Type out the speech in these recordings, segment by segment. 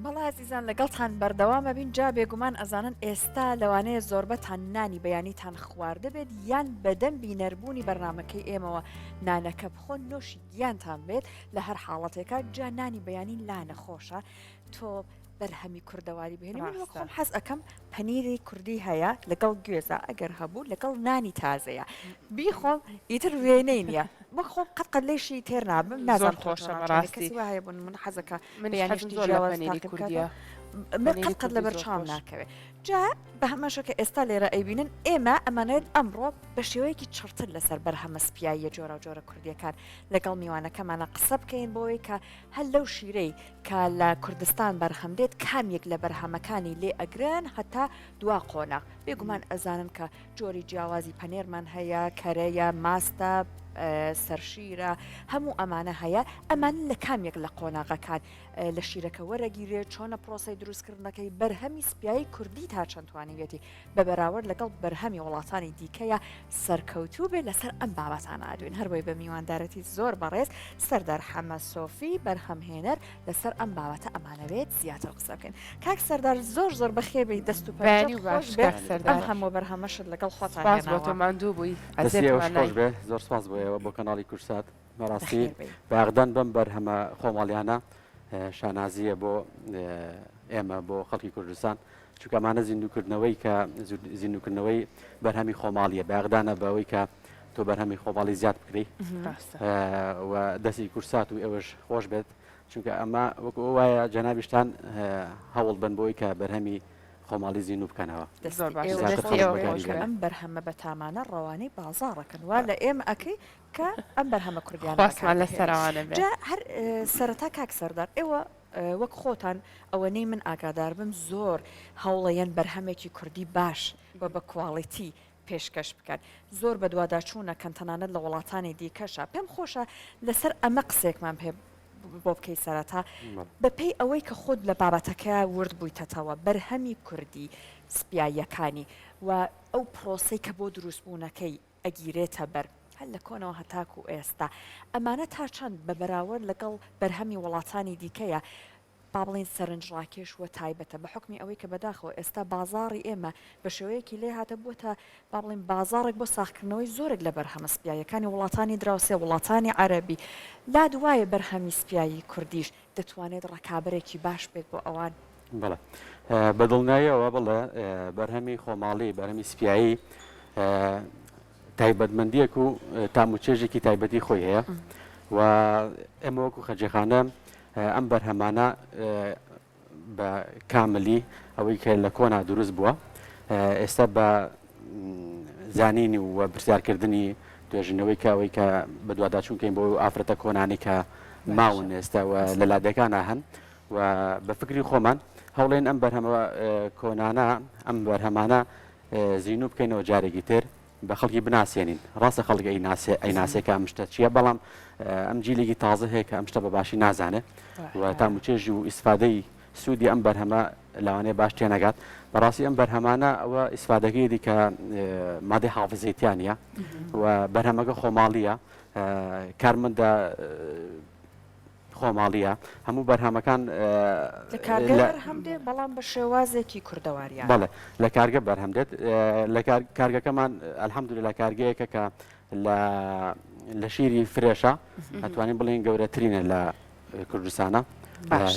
بەڵا عزیزان لەگەڵتان بەردەوامە بین جا بێگومان ئەزانن ئێستا لەوانەیە زۆربەتان نانی بەیانیتان خواردە بێت یان بەدەم بینەربوونی بەرنمەکەی ئێمەوە نانەکە بخۆن نوۆشی گیانتان بێت لە هەر حاڵەتێکە جا نانی بەیانی لا نەخۆشە تۆ بەرهەمی کوردەواری بهێنی من وەک خۆم حەز ئەەکەم پەنیری کوردی هەیە لەگەڵ گوێزە ئەگەر هەبوو لەگەڵ نانی تازەیە بیخۆم ئیتر وێنەی نییە وەک خۆم قەت لەیشی تێر نابم نازان خۆشە بەڕاستی کەسی وایە بوون من حەزەکە بەیانیشتی جیاوازی کوردیە قەت لە بەرچاوم ناکەوێت جا بە هەمەشەکە ئێستا لێرە ئەیبینن ئێمە ئەمانێت ئەمڕۆ بە شێوەیەکی چرتر لەسەر بەرهەمە سپیاییە جۆرە و جۆرە کوردیەکان لەگەڵ میوانەکەمانە قسە بکەین بۆی کە هەل لەو شیرەی کە لە کوردستان بەرهەمدێت کامێک لە بەرهەمەکانی لێ ئەگرن هەتا دوا قۆناق بێگومان ئەزانن کە جۆری جیاوازی پەنێرمان هەیە کەرەیە ماستە سەرشیرە هەموو ئەمانە هەیە ئەمان لە کامێک لە قۆناغەکان لە شیرەکە وەرەگیرێت چۆنە پرۆسی دروستکردنەکەی بەرهەمی سپیایی کوردی تا چەندوانیوێتی بە بەراورد لەگەڵ بەرهەمی وڵاتانی دیکەیە سەرکەوتوو بێت لەسەر ئەم بابەتان ئادوین هەروەی بە میواندارەتی زۆر بەڕێز سەردار حەمە سۆفی بەرهەمهێنەر لەسەر ئەم بابەتە ئەمانەوێت زیاتر قسە بکەین کاک سەردار زۆر زۆر بەخێبی دەست و پەنجە خۆش بێت ئەم هەموو بەرهەمەشت لەگەڵ خۆتان بۆ ماندوو بووی زۆر سپاس بۆ کەناڵی کورسات بەڕاستی باغدان بەم بەرهەمە خۆماڵیانە شانازیە بۆ ئێمە بۆ خەڵکی کوردستان چونکەمانە زیندوکردنەوەی کە زیندوکردنەوەی بەرهەمی خۆماڵیە باغدانە بەوەی کە تۆ بەرهەمی خۆماڵی زیاد بکری و دەستی کورسات و ئێوەش خۆش بێت چونکە ئەمە وەکو وایە جەنابیشتان هەوڵ بن بۆی کە بەرهەمی خۆماڵی زیین و بکەنەوە ئەم بەرهەمە بەتامانە ڕەوانەی بازاڕەکەن وا لە ئێمە ئەەکەی کە ئەم بەرهەمە کوردیان لە سەراوانە هەر سەرەتا کاک سەردار ئێوە وەک خۆتان ئەوەنەی من ئاگادار بم زۆر هەوڵەیەن بەرهەمێکی کوردی باش و بە کواڵیتی پێشکەش بکەن زۆر بە دوواداچوونە کەنتەنانەت لە وڵاتانی دیکەشە پێم خۆشە لەسەر ئەمە قسێکمان پێ بۆ بکەی سەرەتا بەپێی ئەوەی کە خۆت لە بابەتەکە ورد بوویتەتەوە بەرهەمی کوردی سپیاییەکانی و ئەو پرۆسی کە بۆ دروستبوونەکەی ئەگیرێتە بەر هەل لە کۆنەوە هەتاکو و ئێستا ئەمانە تا چەند بە بەراورد لەگەڵ بەرهەمی وڵاتانی دیکەیە با بڵین سەرنجڕاکێش وە تایبەتە بە حکمی ئەوەی کە بەداخەوە ئێستا بازاڕی ئێمە بە شێوەیەکی لێ هاتە بووتە با بڵین بازارێک بۆ ساختکردنەوەی زۆرێک لە بەرهەمە سپیایەکانی وڵاتانی دراوسێ وڵاتانی عەرەبی لا دوایە بەرهەمی سپیایی کوردیش دەتوانێت ڕکابەرێکی باش بێت بۆ ئەوان بڵێ بەدڵنیاییەوە بڵێ بەرهەمی خۆماڵی بەرهەمی سپیایی تایبەتمەندیەک و تاموچێژێکی تایبەتی خۆی هەیە و ئێمە وەکو خەجێخانە ئەم بەرهەمانە بە کاملی ئەوەی کە لە کۆنا دروست بووە ئێستا بە زانینی و پرسیارکردنی توێژنەوەی کە ئەوەی کە بە دوواداچوونکەین بۆ ئافرەتە کۆنانی کە ماون ئێستا لە لادەکانە هەن و بە فکری خۆمان هەوڵێن ئەم بەرهەمە کۆنانە ئەم بەرهەمانە زیین و بکەینەوە جارێکی تر بە خەڵکی بناسیێنین ڕاستە خەڵک ئەیناسێکە ئەم شتە چییە بەڵام ئەم جیلێکی تازە هەیە کە ئەم شتە بە باشی نازانێت و تاموچێژی و ئیسفادەی سوودی ئەم بەرهەمە لەوانەیە باش تێنەگات بەڕاستی ئەم بەرهەمانە ئەوە ئیسفادەکەیەتی کە مادەی حافزەیتیانە و بەرهەمەکە خۆماڵیە کارمەندە خۆماڵیە هەموو بەرهەمەکان هەمدێ بەڵام بە شێوازێکی کوردەواریان بەڵێ لە کارگە بەرهەمدێت لە کارگەکەمان ئەلحەمدولillah کارگەیەکە کە لە شیری فرێشە ئەتوانین بڵێن گەورەترینە لە کوردستانە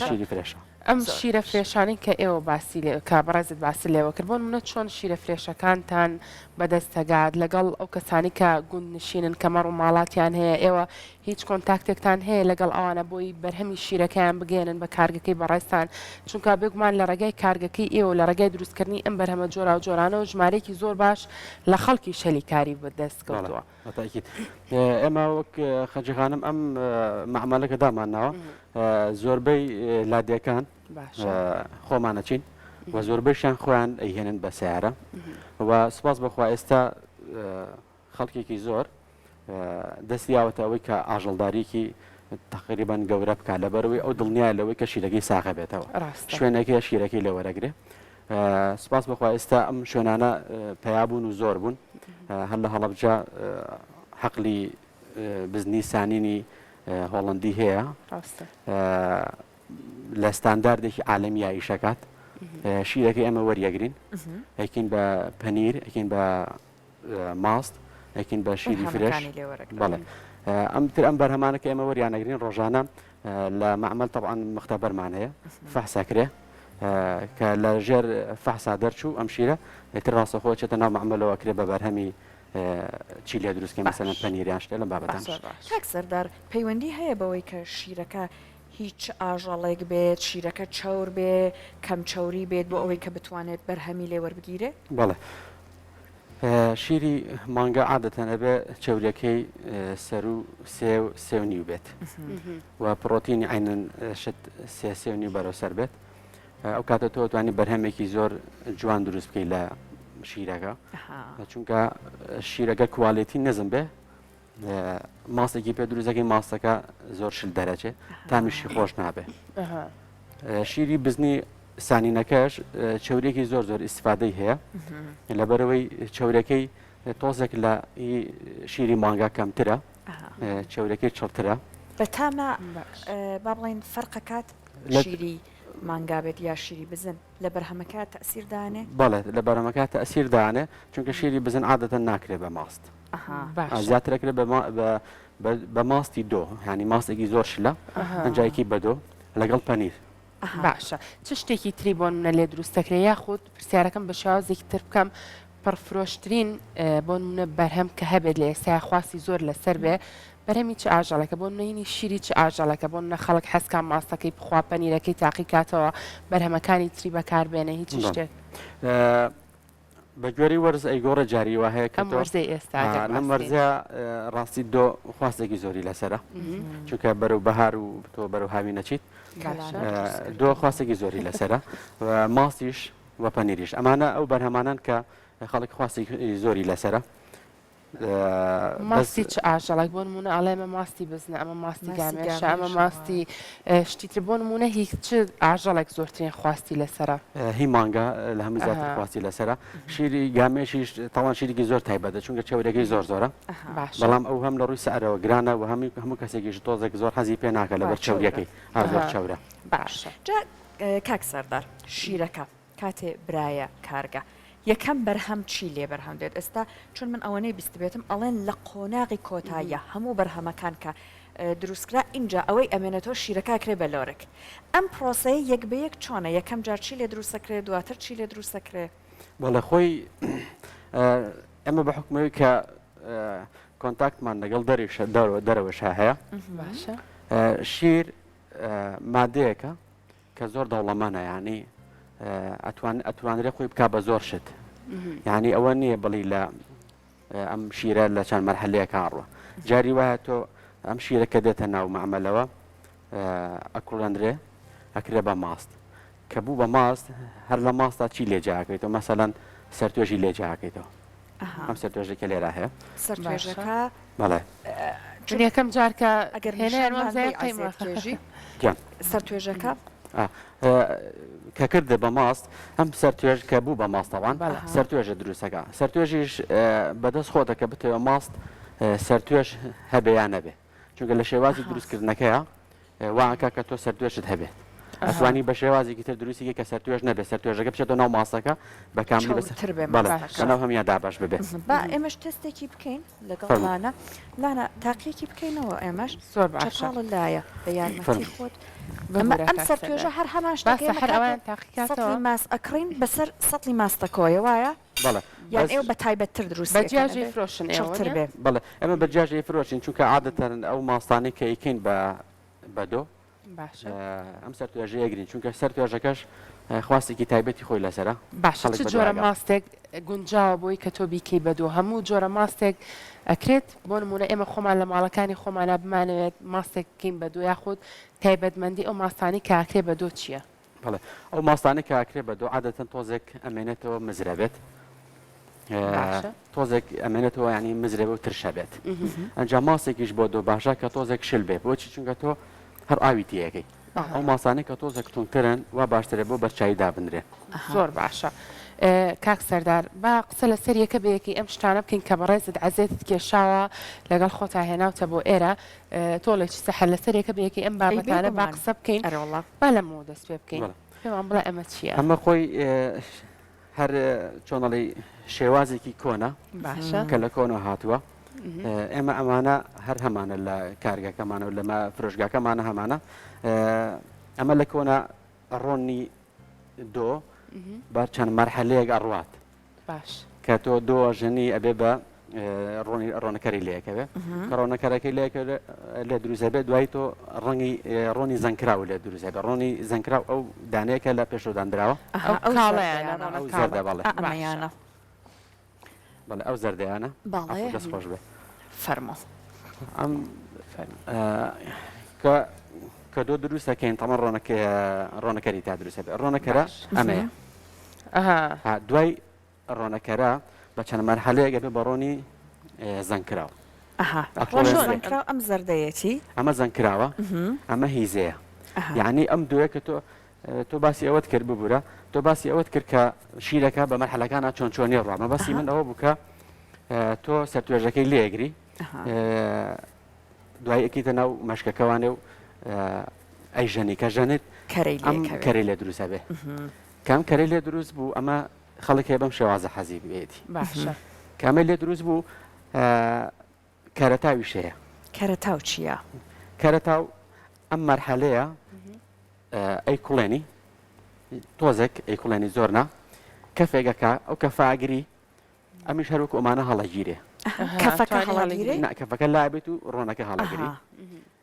شیری فرێشە ئەم شیرە فرێشانی کە ئێوە باسی کابڕێزت باسی لێوە کرد بۆ منە چۆن شیرە فرێشەکانتان بەدەستەگات لەگەڵ ئەو کەسانی کە گوند نشینن کەمەڕ و ماڵاتیان هەیە ئێوە هیچ کۆنتاکتێکتان هەیە لەگەڵ ئەوانە بۆی بەرهەمی شیرەکەیان بگێنن بە کارگەکەی بەڕێستان چونکە بێگومان لە ڕێگای کارگەکەی ئێوە لە ڕێگای دروستکردنی ئەم بەرهەمە جۆرا و جۆرانە و ژمارەیەکی زۆر باش لە خەڵکی شەلی کاری بەدەست کەوتووە ئێمە وەک خەجیخانم ئەم مەعمەلەکە دامانناوە زۆربەی لادیەکان خۆمانەچین و زۆربەیشیان خۆیان ئەیهێنن بە سیارە و سپاس بەخوا ئێستا خەڵکێکی زۆر دەستیاوەتە ئەوەی کە ئاژەڵداریکی تقریبان گەورە بکات لەبەرەوەی ئەو دڵنیای لەوەی کە شیرەکەی ساغە بێتەوە شوێنەکەی شیرەکەی لە وەرەگرێ سپاس بەخوا ئێستا ئەم شوێنانە پەیابوون و زۆر بوون هەر لە هەڵەبجە حەقلی بزنی سانینی هۆڵندی هەیە لە ستانداردێکی عالمی ئایشەکات شیرەکەی ئەمە وەریەگرین ئەیکین بە پەنیر ئەیکین بە ماست ئەیکین بە شیری فرێش بەڵێ ئەم بەرهەمانە کە ئێمە وەریانەگرین ڕۆژانە لە معمەل طبعاً مختبەرمان هەیە فەحسەکرێ کە لە ژێر فەحسا دەرچوو ئەم شیرە ئێتر ڕاستەخۆ چێتە ناو معمەلەوە کرێ بە بەرهەمی چی لێ دروستکە مەسەلەن پەنیریان شتێ لەم بابەتان کاک سەردار پەیوەندی هەیە بەوەی کە شیرەکە هیچ ئاژەڵێک بێت شیرەکە چاور بێ کەم چاوری بێت بۆ ئەوەی کە بتوانێت بەرهەمی لێ وەربگیرێ بەڵێ شیری مانگا عادەتەن ئەبێ چەورەکەی سەر و سێ و نیو بێت و پرۆتینی عینەن شت سێ و نیو بەرەو سەر بێت ئەو کاتە تۆ توانی بەرهەمێکی زۆر جوان دروست بکەی لە شیرەکە چونکە شیرەکە کوالیتی نەزم بێ ماستێکی پێ دروستەکەی ماستەکە زۆر شل دەرەچێ تامیشی خۆش نابێ شیری بزنی سانینەکەش چەورێکی زۆر ئیسفادەی هەیە لەبەرەوەی چەورەکەی تۆزێک لە شیری مانگا کەمترە چەورەکەی چڵترە بە تامە با بڵێن فەرقەکات شیری مانگا بێت یا شیری بزن لە بەرهەمەکە تەسیردانێ بەڵێ لە بەرهەمەکە تەسیردانێ چونکە شیری بزن عادەتەن ناکرێ بە ماست زیاترەکرێ بە ماستی دۆ ینی ماستێکی زۆر شلە ئەنجایکی بەدۆ لەگەڵ پەنیر باشە چ شتێکی تری بۆ منە لێ دروستەکرێ یاخود پرسیارەکەم بە شێوازێکی تر بکەم پڕفرۆشترین بۆ منە بەرهەم کە هەبێت لە ئێستا خواستی زۆر لەسەر بێ بەرهەمی چ ئاژەڵەکە بۆ نینی شیری چ ئاژەڵەکە بۆ منە خەڵک حەسکان ماستەکەی بخوا پەنیرەکەی تاقیکاتەوە بەرهەمەکانی تری بەکاربێنە هیچ شتێک بە گوێری وەرز ئەیگۆڕە جاریوە هەیە کە وەرزەی ئێستا لەم وەرزە ڕاستی دۆ خواستێکی زۆری لەسرە چونکە بەرەو بەهار و تۆ بەرەو هاوی نەچیت دۆ خواستێکی زۆری لەسرە ماستیش و پەنیریش ئەمانە ئەو بەرهەمانان کە خەڵک خواستی زۆری لەسرە ماستی چ ئاژەڵک بۆ نمونە ئەڵێمە ماستی بزنە ئەمە ماستی گامێشە ئەمە ماستی شتیتر بۆ نمونە هیچ چ ئاژەڵێک زۆرترین خواستی لەسرە هی مانگا لە هەموو زیاتر خواستی لەسرە شیری گامێشیش تاوان شیرێکی زۆر تایبەتە چونکە چەورەکەی زۆرە بەڵام ئەو هەم لە ڕووی سەرەوە گرانە و هەموو کەسێکیش تۆزێک زۆر حەزی پێ ناکە لەبەر چەوریەکەی زۆر چەورە باشە کاک سەردار شیرەکە کاتێ برایە کارگە یەکەم بەرهەم چی لێ بەرهەم دێت ئێستا چون من ئەوەنەی بیست بێتم ئەڵێن لە قۆناغی کۆتاییە هەموو بەرهەمەکان کە دروستکرا اینجا ئەوەی ئەمێنێتەوە شیرەکە کرێ بە لۆرێک ئەم پرۆسەیە یەک بە یەک چۆنە یەکەم جار چی لێ دروستەکرێ دواتر چی لێ دروستەکرێ بەڵێ خۆی ئەمە بە حکومەوەی کە کۆنتاکتمان لەگەڵ دەرەوەشا هەیە شیر مادەیەکە کە زۆر دەوڵەمانە ینی ئەتوانرێ خۆی بک بە زۆر شت یعنی ئەوە نییە بڵی لە ئەم شیرە لە چەند مەرحەلەیەکان ڕوە جاری وایە تۆ ئەم شیرەکە دێتە ناو معمەلەوە ئەکوڵەندرێ ئەکرێ بە ماست کە بوو بە ماست هەر لە ماستا چی لێجاکەیتەوە مەسەلەن سەرتۆژی لێجاکەیتەوە ئەم سەرتۆژێکە لێرا هەیە سەرتۆژەکە بەڵێ یەکەم جارکە ئەگەر هێنێژی سەرتۆژەکە کە کردە بە ماست ئەم سەرتێژ کە بوو بە ماستەوان سەرتێژە دروستەکە سەرتێژیش بەدەست خۆتەکە بتەوە ماست سەرتێژ هەبێیان نەبێ چونکە لە شێوازی دروستکردنەکەیە وانکە کە تۆ سەرتێژت هەبێت ئەتوانی بە شێوازێکی تر دروستی کە سەرتێژ نەبێت سەرتێژەکە بچێتە ناو ماسەکە بە کاملی بەناو هەمیان دابش ببێت با ئێمەش تستێکی بکەین لەگەڵ لانا تاقیەکی بکەینەوە ئێمەش زۆر باشە لایە بە یارمەتی خۆت ئەم سەرتێژە هەر هەمان شتەکەی ماست ئەکڕین بەسەر سەڵی ماستەکۆیە وایە یان ئێوە بە تایبەتتر دروست بەجیاژی فرۆشن بێ بەڵێ ئەمە بەجیاژی فرۆشین چونکە عادەتەن ئەو ماستانی کە ئیکەین بەدۆ ئەم سەرتێژەیە گرین چونکە سەرتێژەکەش خواستێکی تایبەتی خۆی لەسرە باشە چ جۆرە ماستێک گونجاوە بۆی کە تۆ بیکەی بەدۆ هەموو جۆرە ماستێک ئەکرێت بۆ نمونە ئێمە خۆمان لە ماڵەکانی خۆمانە بمانەوێت ماستێک بکەین بەدۆ یاخود تایبەتمەندی ئەو ماستانی کاکرێ بەدۆ چییە؟ بەڵێ ئەو ماستانی کاکرێ بەدۆ عادەتەن تۆزێک ئەمێنێتەوە مزرەبێت تۆزێک ئەمێنێتەوە ینی مزرێ و ترشە بێت ئەنجام ماستێکیش بۆ دۆ باشە کە تۆزێک شل بێت بۆچی چونکە تۆ هەر ئاوی تیەکەی ئەو ماسانەی کە تۆزێک تونترن وا باشترێ بۆ بەرچایی دابنرێ زۆر باشە کاک سەردار با قسە لە سەر یەکە بەیەکی ئەم شتانە بکەین کە بەڕێزت عەزێتت کێشاوە لەگەڵ خۆتا هێناوتە بۆ ئێرە تۆڵێکی سەحر لە سەر یەکە بەیەکی ئەم بابەتانە با قسە بکەین با لەمەوە دەست پێ بکەین پێمان بڵێ ئەمە چییە؟ ئەمە خۆی هەر چۆنەڵی شێوازێکی کۆنا باشە کە لە کۆنەوە هاتووە ئێمە ئەمانە هەر هەمانە لە کارگەکەمانە و لەمە فرۆشگاکەمانە هەمانە ئەمە لە کۆنا ڕۆنی دۆ بە چەند مەرحەلەیەک ئەڕوات باش کە تۆ دۆژنی ئەبێ بە ڕۆنەکەری لەیەکەوێ کە ڕۆنەکەرەکەی لێ دروستە بێت دوای تۆ ڕەنگی ڕۆنی زەنکراو لێ دروستە بێت ڕۆنی زەنکراو ئەو دانەیەکە لە پێشۆدانراوە ئەو زەردە بەڵێ ئەمەیانە بەڵێ ئەو زەردەیانە باڵێ دەست خۆش بێ فەرمۆ ئەم کە دۆ دروستەکەین تەمە ڕۆنەکەری تا دروستە بێت ڕۆنەکەرە ئەمەیە دوای ڕۆنەکەرە بە چەند مەرحەلەیەک بێ بە ڕۆنی زەنکراو زەنکراو ئەم زەردەیەتی ئەمە زەنکراوە ئەمە هیزەیە یعنی ئەم دوێ کە تۆ باسی ئەوەت کرد ببوورە تۆ باسی ئەوەت کرد کە شیرەکە بە مەرحەلەکانە چۆن چۆنی ڕامە بەسی من ئەوە بووکە تۆ سەرتوێژەکەی لێگری دوای ئەکیتە ناو مەشکەکەوانێ و ئەیژەنی کە ژەنێت ئەم کەرەی لێ دروستە بێ کام کەرەی لێ دروست بوو ئەمە خەڵک بەم شێوازە حەزی بێتی باشە کامە لێ دروست بوو کارەتاوی شەیە کەرەتاو چییە؟ کەرەتاو ئەم مەرحەلەیە ئەی کوڵێنی تۆزێک ئەی کوڵێنی زۆرنا کەفێگەکە ئەو کەفاگری ئەمیش هەروکو ئەمانە هەڵەگیرێ کەفەکە لابێت و ڕۆنەکە هەڵەگری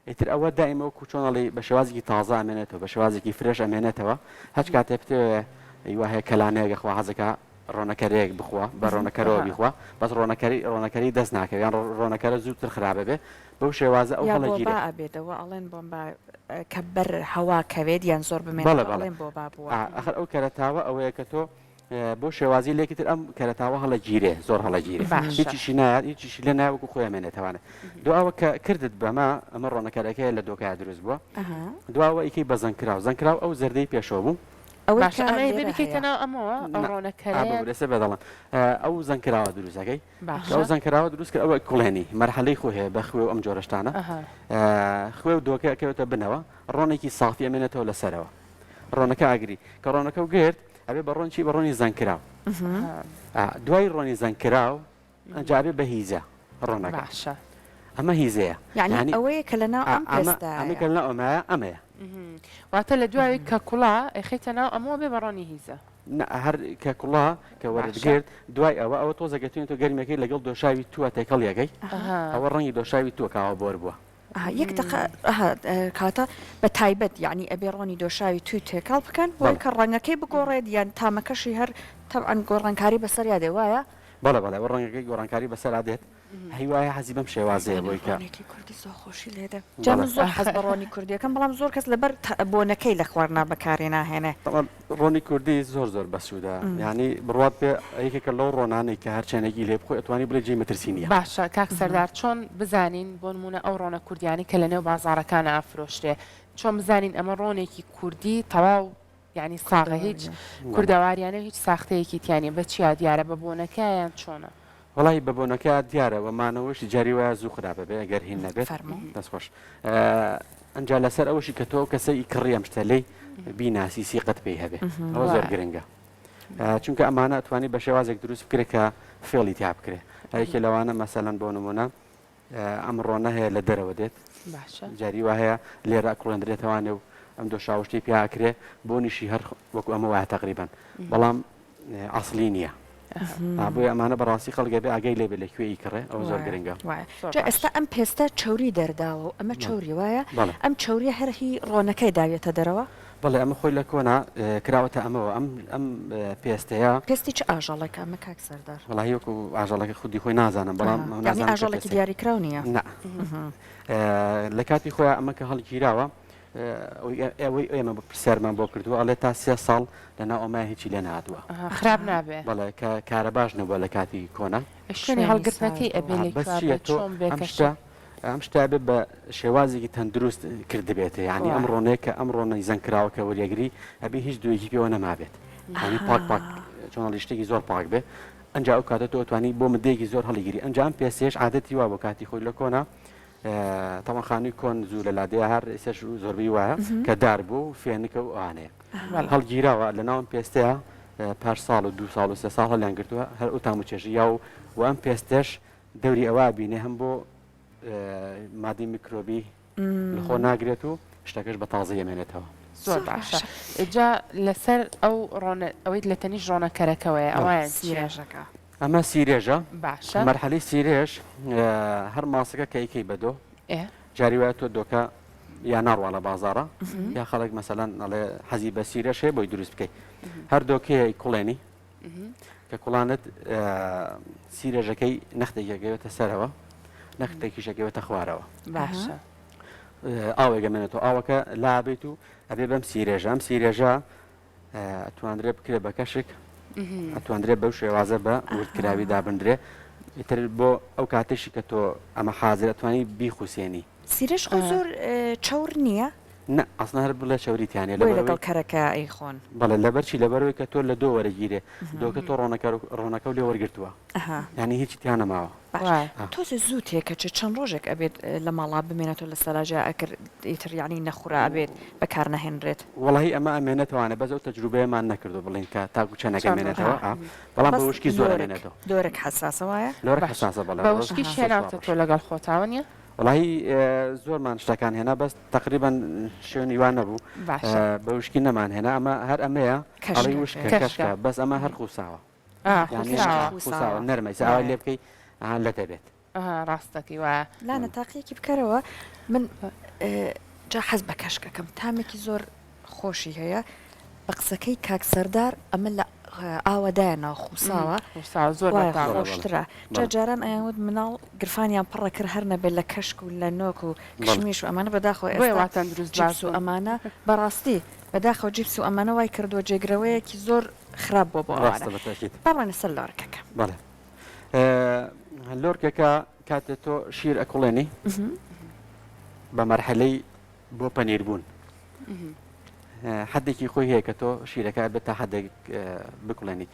ئیتر ئەوە دائیمە وەکو چۆنەڵی بە شێوازێکی تازە ئەمێنێتەوە بە شێوازێکی فرێش ئەمێنێتەوە هەچ کاتێ پێوێ هەیە کەلانەیەگە خوا حەزەکە ڕۆنەکەرەیەک بخوا بە ڕۆنەکەرەوە بیخوا بەس ڕۆنەکەری دەست ناکەوێت یان ڕۆنەکەرە زووتر خراپە بێ بەو شێوازە ئەو هەڵەگیرێ ئەبێتەوە ئەڵێن بۆم کە بەر هەوا کەوێت یان زۆر بمێنڵێن بۆ بابووە ئەخر ئەو کەرەتاوە ئەوەیە کە تۆ بۆ شێوازی لێکتر ئەم کەرەتاوە هەڵەگیرێ زۆر هەڵەگیرێ هیچیشی نایات هیچیشی لێ ناوەکو خۆی ئەمێنێتەوانە دواوە کە کردت بەمە ئەمە ڕۆنەکەرەکەی لە دۆکای دروست بووە دواوە ئیکەی بە زەنکراو ئەو زەردەی پێشەوە بوو بکەیتەنەوە ئەمەوە ئەو ڕۆنەکەرە بەدەڵن ئەو زەنکراوە دروستەکەی ئەو زەنکراوە دروست کرد ئەوە کوڵێنی مەرحەلەی خۆ هەیە بە خوێ و ئەم جۆرەشتانە خوێ و دۆکە ئەکەوێتە بنەوە ڕۆنێکی سافی ئەمێنێتەوە لەسەرەوە ڕۆنەکە ئاگری کە ڕۆنەکە و گرت ئەبێ بە ڕۆنی بە ڕۆنی زەنکراو دوای ڕۆنی زەنکراو ئەنجابێ بە هیزە ڕۆنەکە ئەمە هیزەیە یعنی ئەوەیە کە لەناو ئەمە لە ئەمەیە ئەمەیە واتە لە دوای کە کوڵا ئەخێتە ناو ئەمەوە بێ بەڕۆنی هیزە هەر کە کوڵا کە وەرگرت دوای ئەوە تۆزەگەتوێن تۆ گەرمەکەی لەگەڵ دۆشاوی تووە تێکەڵ یەکەی ئەوە ڕەنگی دۆشاوی تووە کاوە بۆر بووە یەک کاتە بە تایبەت یعنی ئەبێ ڕۆنی دۆشاوی توی تێکاڵ بکەن بۆی کە ڕەنگەکەی بگۆڕێت یان تامەکەشی هەر تەعەن گۆڕانکاری بەسەر یادێ وایە بەڵێ ڕەنگەکەی گۆڕانکاری بەسەر دێت هیوایە حەزی بەم شێوازەیە بۆی کە کوردی زۆر خۆشی لێدە جام زۆر حەز بە ڕۆنی کوردیەکەم بەڵام زۆر کەس لەبەر بۆنەکەی لە خواردنا بەکارێ ناهێنێ ڕۆنی کوردی زۆر بەسوودە ینی بڕات پێ ئەیکێکە لەو ڕۆنانەی کە هەرچێنێکی لێ بخۆی ئەتوانی بڵێ جێ مەترسی نیە باشە کاک سەردار چۆن بزانین بۆ نمونە ئەو ڕۆنە کوردیانی کە لە نێو بازاڕەکانە ئافرۆشتێ چۆن بزانین ئەمە ڕۆنێکی کوردی تەواو یعنی ساغە هیچ کوردەواریانە هیچ ساختەیەکی تیانێ بە چیا دیارە بە بۆنەکەیان چۆنە وڵی بەبوونەکە دیارە وەمانەوەشی جاری وایە زوو خراپە بێ ئەگەر هین نەبێت دەستخۆش ئەنج لەسەر ئەوشی کە تۆ کەسەی کڕی ئەم شتەلەی بیناسی سیقەت پێی هەبێ ئەوە زۆر گرنگە چونکە ئەمانە ئەتوانی بە شێوازێک دروست بکرێت کە فێڵی تیا بکرێت هەیەکێ لەوانە مەسەلەن بۆ نمونە ئەم ڕۆنە هەیە لە دەرەوە دێت جاری وا هەیە لێرە کوڵێندرێتەوانێ و ئەم دۆ شاوشتی پیاکرێ بۆ نیشی هەر وەکو ئەمە وایە تقریبان بەڵام ئەسڵی نییە بۆی ئەمانە بەڕاستی خەڵگە بێ ئاگەی لێبێ لەکوێی کڕێ ئەو زۆر گرنگە ئێستا ئەم پێستە چوری دەرداوە و ئەمە چوری وایە ئەم چوریە هەرهی ڕۆنەکەی داوێتە دەرەوە بەڵێ ئەمە خۆی لە کۆنا کراوەتە ئەمەوە ئەم پێستەیە پێستی چ ئاژەڵێکە ئەمە کاک سەردار وڵی وەکو ئاژەڵەکە خودی خۆی نازانم بەڵام ئاژەڵێکی دیاریکراو نییە لە کاتی خۆیان ئەمە کە هەڵگیراوە ئەوەی ئێمە پرسیارمان بۆ کردووە ئەڵێ تا 3 ساڵ لەناو ئەمە هیچی لێ نهاتووە خراپ نابێ بەڵێ کارە باش نەبووە لە کاتی کۆنا هەڵگرتنەکەی ئەبێ ئەم شتە ئەم شتا بێ بە شێوازێکی تەندروست کردبێتە یعنی ئەم ڕۆنەیە کە ئەم ڕۆنەی زەنکراوە کە وەریەگری ئەبێ هیچ دوێکی پێوە نەمابێت ینی پاک پاک چۆنەڵی شتێکی زۆر پاک بێ ئەنجا ئەو کاتە تۆ توانی بۆ مدەیەکی زۆر هەڵیگیری ئەنجام پێسێش عادەتی وا بۆ کاتی خۆی لە کۆنا تەمەخانی کۆن زوو لە لادەیە هەر ئێسش زۆربەی وایە کە دار بوو و فێنکە و ئەوانەیە هەڵگیراوە لە ناوم پێستەیە پاش ساڵ و 2 ساڵ و 3 ساڵ هەڵیان گرتووە هەر ئەو تاموچێژیا و ئەم پێستەش دەوری ئەوە بینێ هەم بۆ مادی میکرۆبی لەخۆ ناگرێت و شتەکەش بە تازە ئەمێنێتەوە زۆر باشە جا لەسەر ئەو ئەوەی لە تەنیش ڕۆنەکەرەکەوەیە ئەوان سیرێژەکە ئەمە سیرێژە باشە مەرحەلەی سیرێژ هەر ماسەکە کەیکەی بەدۆ جاری وایە تۆ دۆکە یا ناڕوا لە بازارە یا خەڵک مەسەلەن ئەڵێ حەزی بە سیرەش هەیە بۆی دروست بکەیت هەر دۆکەیە کوڵێنی کە کوڵانت سیرێژەکەی نەختێکەکەوێتە سەرەوە نەختێکیشەکەوێتە خوارەوە باشە ئاوێگەمێنێتەوە ئاوەکە لابێت و ئەبێ بەم سیرێژە ئەم سیرێژە ئەتوانرێ بکرێ بە کەشک ئەتوانرێت بەو شێوازە بە وردکراوی دابدرێ ئیتر بۆ ئەو کاتێشی کە تۆ ئەمە حازر ئەتوانی بیخوسێنی سیرێش زۆر چاور نییە نه ئەسنا هەر بڵێ چاوریتیانێ لەگەڵ کەرەکە ئەیخۆن بەڵێ لەبەرچی لەبەرەوەی کە تۆ لە دۆ وەرەگیرێ دۆکە تۆ ڕۆنەکە و لێ وەرگرتووە ینی هیچی تیان نەماوە تۆزە زوو تێکە چەند ڕۆژێک ئەبێت لە ماڵا بمێنێتەوە لە سەلاجا ئەکرد ئیتر یعنی نەخورا ئەبێت بەکار نەهێنرێت وڵی ئەمە ئەمێنێتوانە بەز ئەو تەجروبەیەمان نەکردو بڵین کە تاکو چەنەکەمێنێتەوە بەڵام بە وشکی زۆر ئەمێنێتەوە دۆرێک حساسەوەیە لۆرە حساسە بەڵێ بە وشکی شێناوتە تۆ لەگەڵ خۆتاوەنیە وڵی زۆرمان شتەکان هێنا بەس تقریبان شوێنی وان نەبوو بە وشکی نەمان هێنا ئەمە هەر ئەمەیە ئەڵی وشکە کەشکە بەس ئەمە هەر خوساوە خوساوە نەرمەی ئاوا لێ بکەی لە دەبێت ڕاستەکەی وایە لاە تاقیەکی بکەرەوە من جا حەز بە کەشکەکەم تامێکی زۆر خۆشی هەیە بە قسەکەی کاک سەردار ئەمە لە ئاوەدایە ناو خوساوە زۆر خۆشترە جاران ئەیانوت مناڵ گرفانیان پڕە کرد هەر نەبێت لە کەشک و لە نۆک و کشمیش و ئەمانە بەداخۆی ئێواتەن دروست باش و ئەمانە بەڕاستی بەداخەوە جیپس و ئەمانە وای کردووە جێگرەوەیەکی زۆر خراپ بۆ بەڕوانە سەر لۆرکەکە بەڵێ لۆرکەکە کاتێ تۆ شیر ئەکوڵێنی بە مەرحەلەی بۆ پەنیربوون حدێکی خۆی هەیە کە تۆ شیرەکە بێت تا حدێک بکوڵێنی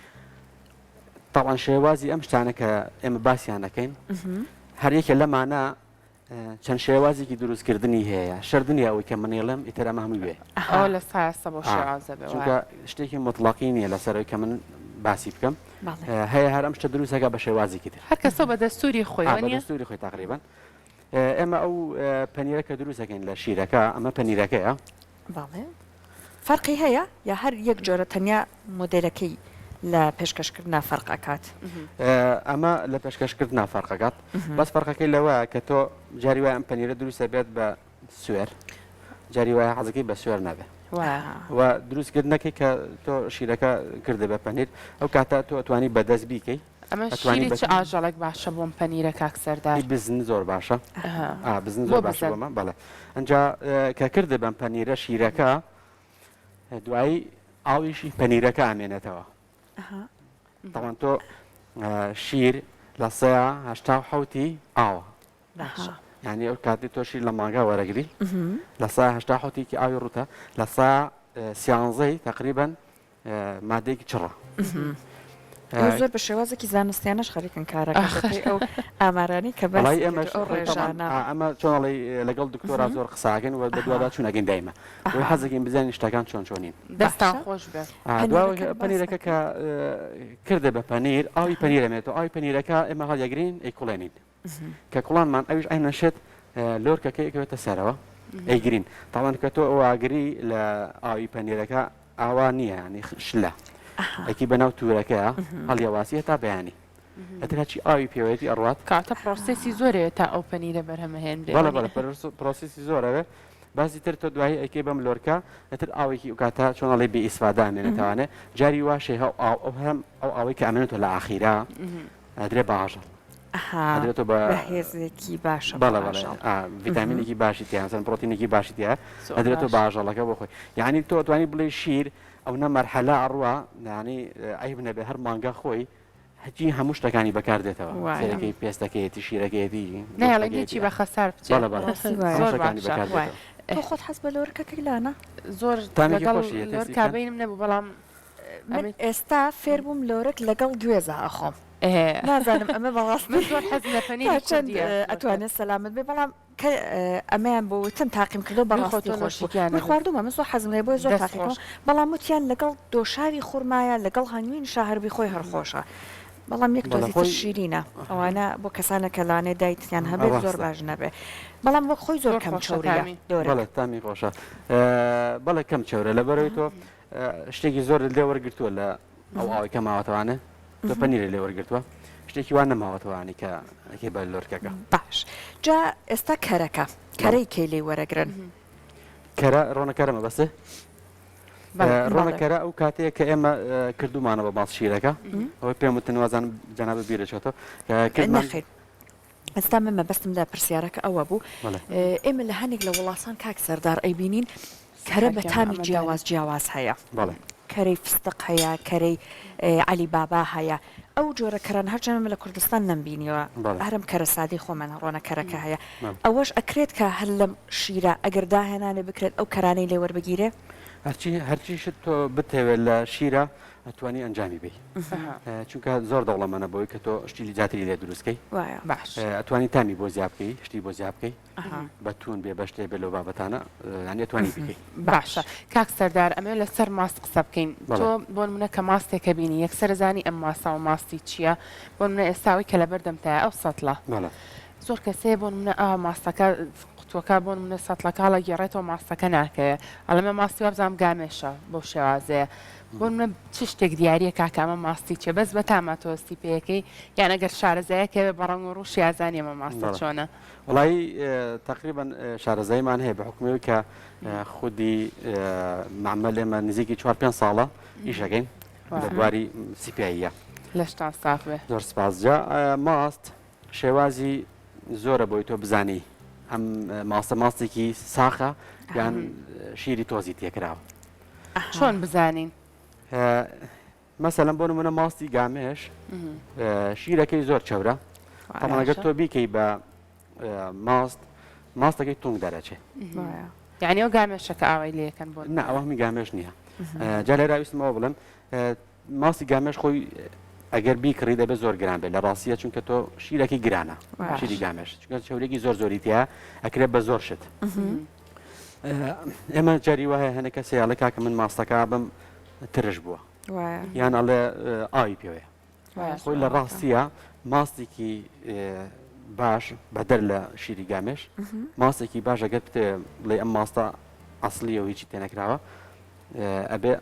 تاوان شێوازی ئەم شتانە کە ئێمە باسییان دەکەین هەر یەکێ لەمانە چەند شێوازێکی دروستکردنی هەیە شەردنی ئەوەی کە منێڵم ئیتر ئەمە هەمووی بێ ئەو لە سایستە بۆ شێوازە بێ چونکە شتێکی مطلقی نییە لەسەرەوەی کە من باسی بکەم هەیە هەر ئەم شتە دروستەکە بە شێوازێکی تر هەر کەسە بە دەستوری خۆی دەستوری خۆی تقریبا ئێمە ئەو پەنیرەکە دروستەکەین لە شیرەکە ئەمە پەنیرەکەیە باڵێ فەرقی هەیە یا هەر یەک جۆرە تەنیا مۆدێلەکەی لە پێشکەشکردنا فەرقەکات ئەمە لە پێشکەشکردنا فەرقەکات بەس فەرقەکەی لەوە کە تۆ جاری وایە ئەم پەنیرە دروستە بێت بە سوێر جاری وایە حەزەکەی بە سوێر نابێت و دروستکردنەکەی کە تۆ شیرەکە کردە بە پەنیر ئەو کاتە تۆ ئەتوانی بەدەست بیکەی ئەمە شیری چ ئاژەڵێک باشە بۆم پەنیرە کاک سەردار بزن زۆر باشە بزن زۆر باشە بۆمە بەڵێ ئەنجا کە کردە بەم پەنیرە شیرەکە دوایی ئاویشی پەنیرەکە ئامێنێتەوە تاوان تۆ شیر لە 1970 ئاوە یعنی ئەو کاتی تۆ شیر لە ماگا وەرەگری لە 1970 ئاوی ڕوتە لە 13 تقریبا مادەیەکی چڕە زۆر بە شێوازێکی زانستیانەش خەریکن کارەکە ئەو ئامارانی کە بەڵی ئەمە چۆنڵی لەگەڵ دکتۆرا زۆر قساگەن و بە دووادا چوونەگەین دایمە وی حەزەکەین بزانین شتەکان چۆن چۆنین دەستان خۆش بێ پەنیرەکە کە کردە بە پەنیر ئاوی پەنیرەمێتەوە ئاوی پەنیرەکە ئێمە هەڵیەگرین ئەیکوڵێنین کە کوڵانمان ئەویش ئەینەشێت لۆرکەکەیەکەوێتە سەرەوە ئەیگرین تاوان کە تۆ ئەوواگری لە ئاوی پەنیرەکە ئاوا نییە ینی شلە ئەکی بەناو تورەکەە هەڵیەواسی هێتا بەیانی ئەتر هەچی ئاوی پێوەیەتی ئەڕات کاتە پرۆسێسی زۆرەیە تا ئەو پەنیرە بەرهەمەهێن بێ بەڵێ پرۆسێسی زۆرەوە باسی تر تۆ دوایی ئەکەی بەم لۆرکە ئەتر ئاوێکی کاتە چۆنەڵی بێ ئیسفادا ئەمێنێتوانێ جاری واشێ هەم ئەو ئاوەی کە ئەمێنێتەوە لە ئاخیرا ئەدرێ بەعاژە ئەدرێتەوە بە هێزێکی باشە بەڵێ ڤیتامینێکی باشی تیان چەند پرۆتینێکی باشی تیا ئەدرێتەوە باژەڵەکە بۆ خۆی یعنی تۆ توانی بڵێ شیر ئەو نە مەرحەلە ئەڕوا ینی ئەی بنەبێ هەر مانگا خۆی هەچی هەموو شتەکانی بەکاردێتەوە وایە. سەرەکەی پێستەکەیەتی شیرەکەیەتی ناڵێکی بە خەسار بچێت بەڵە بەڵە وایە. زۆر شتەکانی باشە بەکاردێتەوە تۆ خۆت حەز بە لۆرکەکەی لانا زۆر تامێکی لەگەڵ خۆشیە، لۆر تەستی کابینم نەبوو بەڵام من ئێستا فێر بووم لۆرک لەگەڵ گوێزە ئەخۆم ئێ، نازانم ئەمە من بەڕاستی زۆر حەز لە تا پەنیری چەند کوردیە. ئەتوانێت سەلامت بێ بەڵام ئەمەیان بۆ تم تاقیم کردو بەڕاستی خۆتۆ خۆش نۆشیکیانە من خواردومە من زۆر حەزم لێ بۆی زۆر دەست تاقیکەوە خۆش. بەڵام وتیان لەگەڵ دۆشاوی خوورمایە لەگەڵ هەنوین شاهربی خۆی هەرخۆشە بەڵام یەک بەڵام دۆزیتر خۆی- شیرینە ئەوانە بۆ کەسانە کە لانێ دایتیان هەبێت ڕاستە. زۆر باش نەبێ بەڵام وەک خۆی زۆر زۆر کەم خۆشە چوریە تامی. لۆرک بەڵێ تامی خۆشە بەڵێ کەم چەورە لە بەرەوەی تۆ شتێکی زۆر لێ وەرگرتووە لە ئەو ئاوی کە ماوەتەوانە تۆ پەنیرە لێ وەرگرتووە شتێکی وان نەماوەتەوانی کە ئەکەی بە لۆرکەکە باش جا ئێستا کەرەکە کەرەی کەی لێ وەرەگرن کەرە ڕۆنەکەرەمە بەسێ بەڵێ. ڕۆنەکەرە ئەو کاتەیە کە ئێمە کردومانە بە ماڵ شیرەکە ئەوەی پێم وتن وازانم جەنابە بیرەچێتەوە نەخیر ئێستا من مەبەستم لە پرسیارەکە ئەوە بوو ئێمە لە هەنێک لە وڵاسان کاک سەردار ئەیبینین کەرە بە تامی جیاواز هەیە بەڵێ کەرەی فستق هەیە کەرەی علی بابا هەیە ئەو جۆرە کەران هەرچەمە لە کوردستان نەمبینیەوە بەڵێ. هەرم کەرە سادی خۆمان ڕۆنە کەرەکە هەیە بەڵێ. ئەوەش ئەکرێت کە هەر لەم شیرە ئەگەر داهێنانێ بکرێت ئەو کەرانەی لێ وەربگیرێ هەرچی شت تۆ بتەوێت لە شیرە ئەتوانی ئەنجامی بی چونکە زۆر دەوڵەمەنە بۆی کە تۆ شتی جاتری لێ دروستکەی وایە باش ئەتوانی تامی بۆ زیاب بکەی شتی بۆ زیاب بکەی بەتون بێ بەشتێ بێ لەو بابەتانە یانی ئەتوانی بکەی باشە کاک سەردار ئەمە لەسەر ماست قسە بکەین بەڵێ. تۆ بۆ نمونە کە ماستێکە بینی یەکسەر زانی ئەم ماسا و ماستی چییە بۆ نمونە ئێستاوی کە لە بەردەمتایە ئەو سەتڵە بەڵێ زۆر کەسەیە بۆ نمونە ئا ماستەکە قوتوەکە بۆ نمونە سەتڵەکە گێڕێتەوە ماستەکە ناکەیە ئەڵەمە ماستی وابزانام گامێشە بۆ شێوازەیە بۆ نمونە چ شتێک دیارە کاکامە ماستی چێ بەس بە تاماتۆستی پێەکەی یان ئەگەر شارەزایەکە بە بەڕەنگ و ڕوو شیازانی ئەمە ماستە بەڵێ. چۆنە وڵی تقریبا شارەزایمان هەیە بە حکومەوەی کە خودی معمەل ئێمە نزیکی 4-5 ساڵە ئیشەکەین لە بواری سیپاییە لە شتان ساف بێ زۆر سپاسجا ماست شێوازی زۆرە بۆی تۆ بزانی ئەم ماستێکی ساخە یان شیری تۆزی تێکراوە چۆن بزانین مەسەلەن بۆ نمونە ماستی گامێش شیرەکەی زۆر چەورە تەمەگەر تۆ بیکەی بە ماستەکەی تونگ دەرەچێ وایە یعنی ئەو گامێشەکە ئاوای لێکەن بۆ نه ئەوە هەمی گامێش نییە جا لێرا ویستمەوە بڵم ماسی گامێش خۆی ئەگەر بیکڕی دەبێت زۆر گران بێت لە ڕاستیە چونکە تۆ شیرەکەی گرانە شیری گامێش چونکە چەورێکی زۆر زۆریتیە ئەکرێت بە زۆر شت ئێمە جاری وایە هەنێک کەسێ ئەڵێ کاکە من ماستەکە بم ترش بووە وایە یان ئەڵێ ئاوی پێوەیە خۆی لە ڕاستیە ماستێکی باش بەدەر لە شیری گامێش ماستێکی باش ئەگەر بڵێ ئەم ماستە ئەسلیە و هیچی تێنەکراوە ئەبێ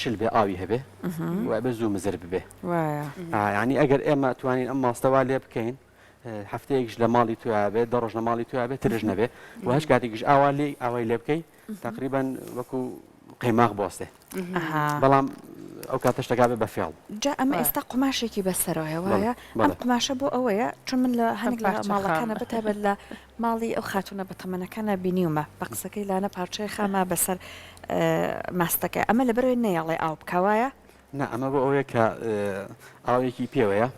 شل بێ ئاوی هەبێ و ئەبێ زوو مزر ببێ وایە ینی ئەگەر ئێمە توانین ئەم ماستەوا لێ بکەین هەفتەیەکش لە ماڵی تویا بێت دە ڕۆژ لە ماڵی تویا بێت ترژ نەبێ و هەش کاتێکیش ئاوا لێ ئاوای لێ بکەی تقریبان وەکو قەیماغ بۆستێ بەڵام ئەو کاتە شتەکا بێ بە فێڵ جا ئەمە ئێستا قماشێکی بەسەرەوەی وایە ئەم قماشە بۆ ئەوەیە چون من لە هەنێک لە ماڵەکانە بتابێت لە ماڵی ئەو خاتونە بە تەمەنەکانە بینیومە بە قسەکەی لاەنە پارچەی خامە بەسەر ماستەکە ئەمە لە بەرەوەی نەیەڵێ ئاو بکەوایە نه ئەمە بۆ ئەوەیە کە ئاوێکی پێوەیە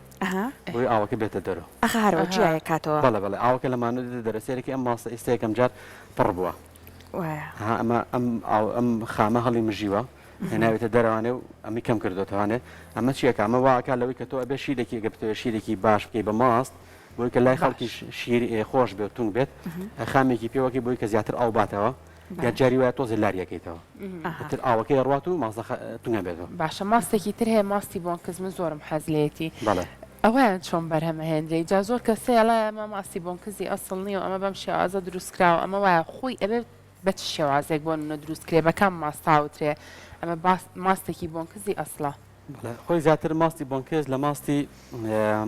بۆی ئاوەکە بێتە دەرەوە ئەخ هەرەوە جیایە کاتەوە بەڵێ بەڵێ ئاوەکە لەمانە دەرەسێرەی ئەم ماستە ئێستەیەکەم جار پڕ بووە ئەمە ئەم خامە هەڵی مژیوە هێناوێتە دەروانێ و ئەمی کەم کردوتەوانێت ئەمە چیەکە ئەمە واکە لەوەی کە تۆ ئەبێ شیرێکی گەبتەوە شیرێکی باش بکەی بە ماست بۆی کە لای خەڵکی شیری خۆش بێت تونگ بێت خامێکی پێوەکی بۆی کە زیاتر ئاو باتەوە یا جاری وایە تۆزی لاریەکەیتەوە تر ئاوەکەی ڕات و ماستە تونگە بێتەوە باشە ماستێکی تر هەیە ماستی بۆنکز من زۆرم حەزلێتی بەڵێ ئەویان چۆن بەرهەمە هێنرێ جا زۆر کەسێڵە ئەمە ماسی بۆنکزی ئەسڵ نیە و ئەمە بەم شێوازە دروستکراوە ئەمە وایە خۆی ئەبێت بە چ شێوازێک بۆ نە دروستکرێ بەکەم ماستاوترێ ئەمە ماستێکی بۆنکزی ئەسڵە خۆی زیاتر ماستی بۆنکز لە ماستی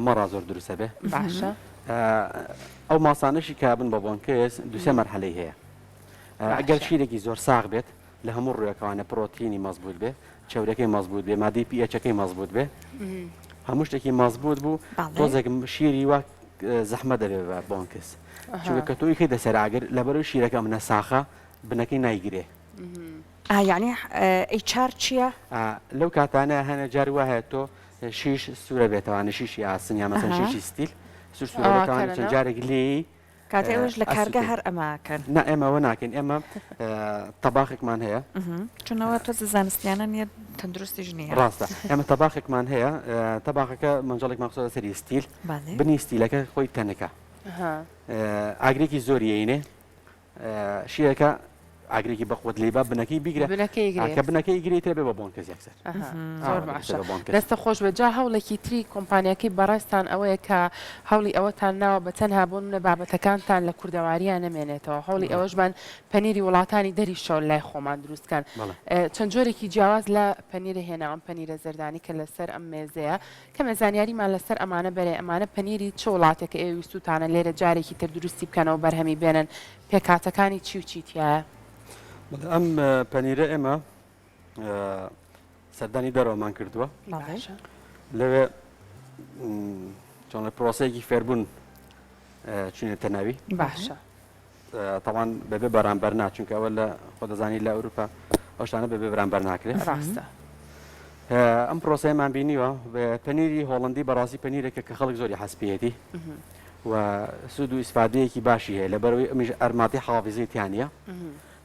مەڕا زۆر دروستە بێ باشە ئەو ماسانشی کابن بە بۆنکز دوسێ مەرحەلەی هەیە ئەگەر شیرێکی زۆر ساغ بێت لە هەموو ڕوویەکەوانە پرۆتینی مەزبوط بێ چەورەکەی مەزبوط بێ مادەی پێچەکەی مەزبوط بێ هەموو شتێکی مەزبوط بوو تۆزێک شیری وە زەحمە دەبێت بە بۆنکس چونکە کە تۆی خەی دەسەراگر لەبەرەوەی شیرەکە منە ساخە بنەکەی نایگرێ یعنی ئەی چار چییە؟ لەو کاتانە هەنە جار وایە تۆ شیش سوورە بێتەوانە شیشی ئاسن یا مەسەن شیشی ستیل سوور سوورە ئەوە بێتەوانێت کەرەنەوە؟ چەند جارێک لێ کاتێ ئەوش لە کارگە ئەسووتێ. هەر ئەماکەن نا ئێمەوە ناکەین ئێمە تەباخێکمان هەیە چونەوە تۆ زانستیانە نیە تەندروستی ژنیە ڕاستە ئێمە تەباخێکمان هەیە تەباخەکە منجڵێک مەخسۆدە سەری ستیل بنی ستیلەکە خۆی تەنەکە ئاگرێکی زۆریینێ شیرەکە ئاگرێکی بەخۆت لێبا بنەکەی بیگرە کە بنەکەی گرێتە بێ بە بۆن کەس یەکسەر زۆر باشە دەستە خۆش بە جا هەوڵێکی تری کۆمپانیەکەی بەڕێستان ئەوەیە کە هەوڵی ئەوەتان ناوە بە تەنها بۆ منە بابەتەکانتان لە کوردەواریان نەمێنێتەوە هەوڵی ئەوەشمان پەنیری وڵاتانی دەری شەو لای خۆمان دروستکان چەند جۆرێکی جیاواز لە پەنیرە هێناوەم پەنیرە زەردانی کە لەسەر ئەم مێزەیە کە مێزانیاریمان لەسەر ئەمانە بەرێ ئەمانە پەنیری چ وڵاتێکە ئێوە ویستوتانە لێرە جارێکی تر دروستی بکەنەوە بەرهەمی بێنن پێکاتەکانی چی و چیتیایە؟ ئەم پەنیرە ئێمە سەردانی دەرەوەمان کردووە لەوێ چۆن لە پرۆسەیەکی فێربوون چونێتە ناوی باشە تاوان بەبێ بەرامبەر ناچونکە ئەوە لە خۆ دەزانی لە ئەوروپا ئەوشتانە بەبێ بەرامبەر ناکرێت ڕاستە ئەم پرۆسەیەمان بینیوە پەنیری هۆڵندی بەڕاستی پەنیرێکە کە خەڵک زۆری حەسپێتی و سود و ئیسفادەیەکی باشی هەیە لەبەرەوەی ئەمیش ئەرماتی حافزەیتیانە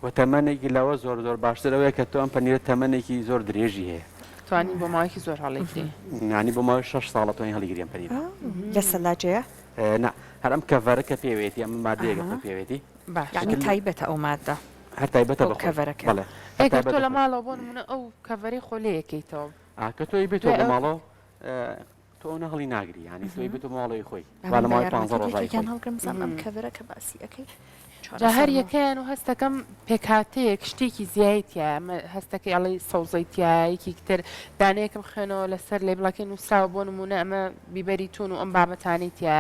و تەمەنێکی لەوە زۆر زۆر باشتر ئەوەیە کە تۆ ئەم پەنیرە تەمەنێکی زۆر درێژی هەیە توانی بۆ ماوەیەکی زۆر هەڵێکی نانی بۆ ماوەی 6 ساڵە تۆی هەڵیگریم پەنیر لە سەلاجەیە هەر ئەم کەڤەرە کە پێوێتی ئەم مادەیەکە پێوێتی یعنی تایبەتە ئەو مادە هەر تایبەتە بە کەڤەرەکە ئەگەر تۆ لە ماڵەوە بۆ نمونە ئەو کەڤەرەی خۆلەیەکەیتەوە کە تۆی بێتەوە بە ماڵەوە تۆ ئەو نەهڵی ناگری ینی تۆی بێتە ماڵەوەی خۆی با لە ماوەی 15 ڕۆژای خۆی هەڵگرم زانم ئەم کەڤەرەکە باسیەکەی جا هەر یەکەیان و هەستەکەم پێکاتەیەک شتێکی زیایتە هەستەکەی ئەڵی سەوزەیتیایەکی تر دانەیەکم خوێنەوە لەسەر لێ بڵاکەی نووسراوە بۆ نمونە ئەمە بیبەری تون و ئەم بابەتانیتە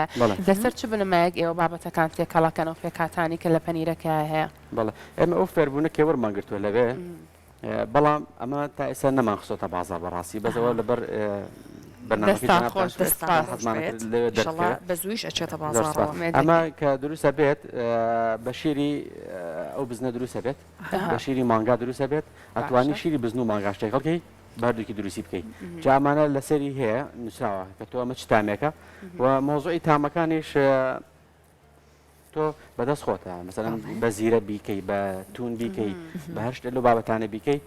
دەسەر چ بنەمایەک ئێوە بابەتەکان تێکەڵەکەنەوە پێکاتانی کە لە پەنیرەکە هەیە بەڵێ ئێمە ئەو فێربوونە کێوەرمان گرتووە لەوێ بەڵام ئەمە تا ئێستا نەمان خسۆتە بازار بەڕاستی بەزەوە لەبەر بە زوویش ئەچێتە بازارەوە ئەمە کە دروستە بێت بە شیری ئەو بزنە دروستە بێت بە شیری مانگا دروستە بێت ئەتوانی شیری بزن و مانگاشتێک هەڵکەی بەردووکی دروستی بکەیت جامانە لەسەری هەیە نووسراوە کە تۆ ئەمە چ تامێکە و مۆزۆی تامەکانیش تۆ بەدەست خۆتە مەسەڵەن بە زیرە بیکەی بە تون بیکەی بە هەر شتێک لەو بابەتانە بیکەی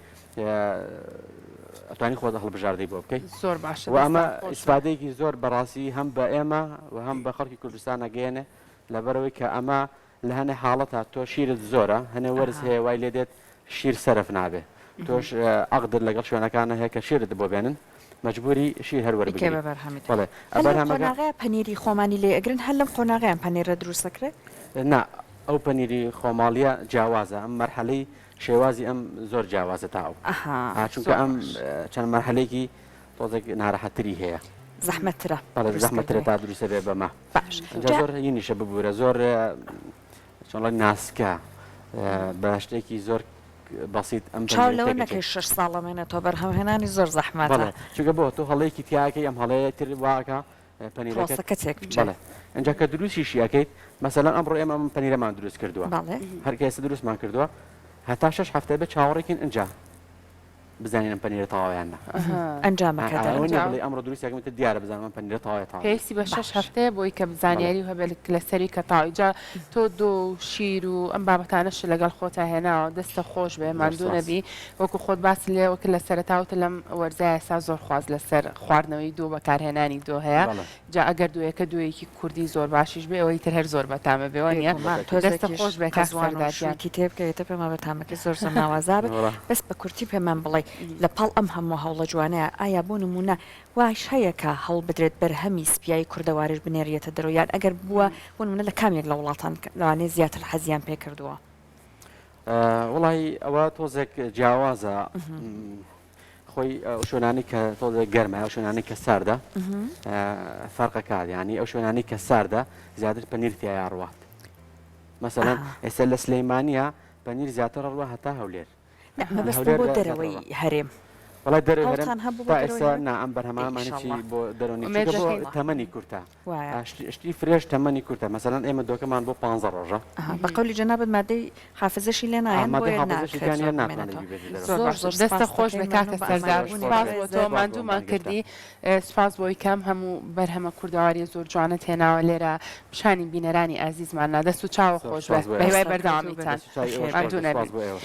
ئەتوانی خۆت هەڵبژاردەی بۆ بکەیت زۆر باشە و ئەمە ئیسفادەیەکی زۆر بەڕاستی هەم بە ئێمە و هەم بە خەڵکی کوردستان نەگەێنێ لەبەرەوەی کە ئەمە لە هەنێ حاڵەتە تۆ شیرت زۆرە هەنێ وەرز هەیە وای لێ دێت شیر سەرف نابێ تۆش ئەقدر لەگەڵ شوێنەکانە هەیە کە شیرت بۆ بێنن مەجبوری شیر هەروەر قۆناغەیە پەنیری خۆمانی لێ ئەگرن هەر لەم قۆناغیان پەنیرە دروستەکرێت نا ئەو پەنیری خۆماڵیە جیاوازە ئەم مەرحەلەی شێوازی ئەم زۆر جیاوازە تاو چونکە ئەم چەند مەرحەلێکی تۆزێک ناڕەحەتری هەیە زەحمەترە زەحمەترە تا دروستە بێ بەمە زۆر هینیشە ببوورە زۆر چۆنڵی ناسکە بە شتێکی زۆر بەسیت ئەم چاو لەوە نەکەی 6 ساڵەمێنێتەوە بەرهەمهێنانی زۆر زەحمەتە چونکە بۆ تۆ هەڵەیەکی تیاکەی ئەم هەڵەیە تر واکە پرۆسەکە تێک بچێت ئەنجا کە دروستیشی ئەەکەیت مەسەلەن ئەمڕۆ ئێمە ئەم پەنیرەمان دروست کردووە هەر کەسە دروستمان کردووە هەتا 6 هەفتە بە چاوەڕێکین ئەنجا بزانین پەنیرە تەواویانە ئەنجامەکە ئەمڕۆ دروستیاکەمتە دیارە بزانم پەنیرە تەواوی پێویستی بە 6 هەفتەیە بۆی کە بزانیاری و هەبێت لەسەری کە تاویجا تۆ دۆ شیر و ئەم بابەتانەش لەگەڵ خۆتا هێناوە دەستە خۆش بێ ماندوو نەبی وەکو خۆت باس لێ وەکە لە سەرتاوتە لەم وەرزای ئێستا زۆر خواست لەسەر خواردنەوەی دۆ بەکارهێنانی دۆ هەیە جا ئەگەر دوویەکە دوێکی کوردی زۆر باشیش بێ ئەوەی تر هەر زۆر بەتامە بێەوە نیە دەستە خۆش بێ کەسوانتی تێ بکەیتە پێمە بەتامەکە زۆر زۆر ناوازا بێت بەس بە کورتی پێمان بڵێ لە پاڵ ئەم هەموو هەوڵە جوانەیە ئایا بۆ نمونە واش هەیە کە هەڵ بدرێت بەرهەمی سپیایی کوردەوارش بنێریێتە دەرەوەیان ئەگەر بووە بۆ نمونە لە کامێک لە وڵاتان لەوانێ زیاتر حەزیان پێ کردووە وڵی ئەوە تۆزێک جیاوازە خۆی شوێنانی کە تۆزێک گەرمە ئەو شوێنانی کە ساردە فەرقەکات ینی ئەو شوێنانی کە ساردە زیاتر پەنیر تیا ڕوات مەسەڵەن ئێستا لە سلەیمانیە پەنیر زیاتر ڕوە هەتا هەولێر مەبەستە بۆ دەرەوەی هەرێم وڵای دەرەوە هەڵتان هەبوو بۆ تا دەرەوەی ئێستا هەر؟ نا ئەم بەرهەمانمانی چی ئینشاڵڵا. بۆ دەرەوەی ئومێد چونکە بۆ دەکەین. تەمەنی کورتە وایە شتی فرێش تەمەنی کورتە مەسەلەن ئێمە دۆکەمان بۆ 15 ڕۆژە بە قەولی جەنابەت مادەی حافزەشی لێ نایەن ئامادە بۆیە حافزەشیەکانیان ناکرێت ناتوانێت زۆر ببێتە دەرەوە. زۆر باش. زۆر دەستە سپاس خۆش دەکەین، بە کاکە مەمنون بە سەردار ئامادەبوونی سپاس بەڕێز. بۆ تۆ ماندوومان کردی سپاس بۆی کەم هەموو بەرهەمە کوردەواری زۆر جوانت هێناوە لێرە پیشانی بینەرانی ئازیزمان دەست و چاوە خۆش بێت سپاس بۆ بە هیوای ئێوە. بەردەوامیتان چای ئێوە ماندوو نەبێت. سپاس بۆ ئێوە.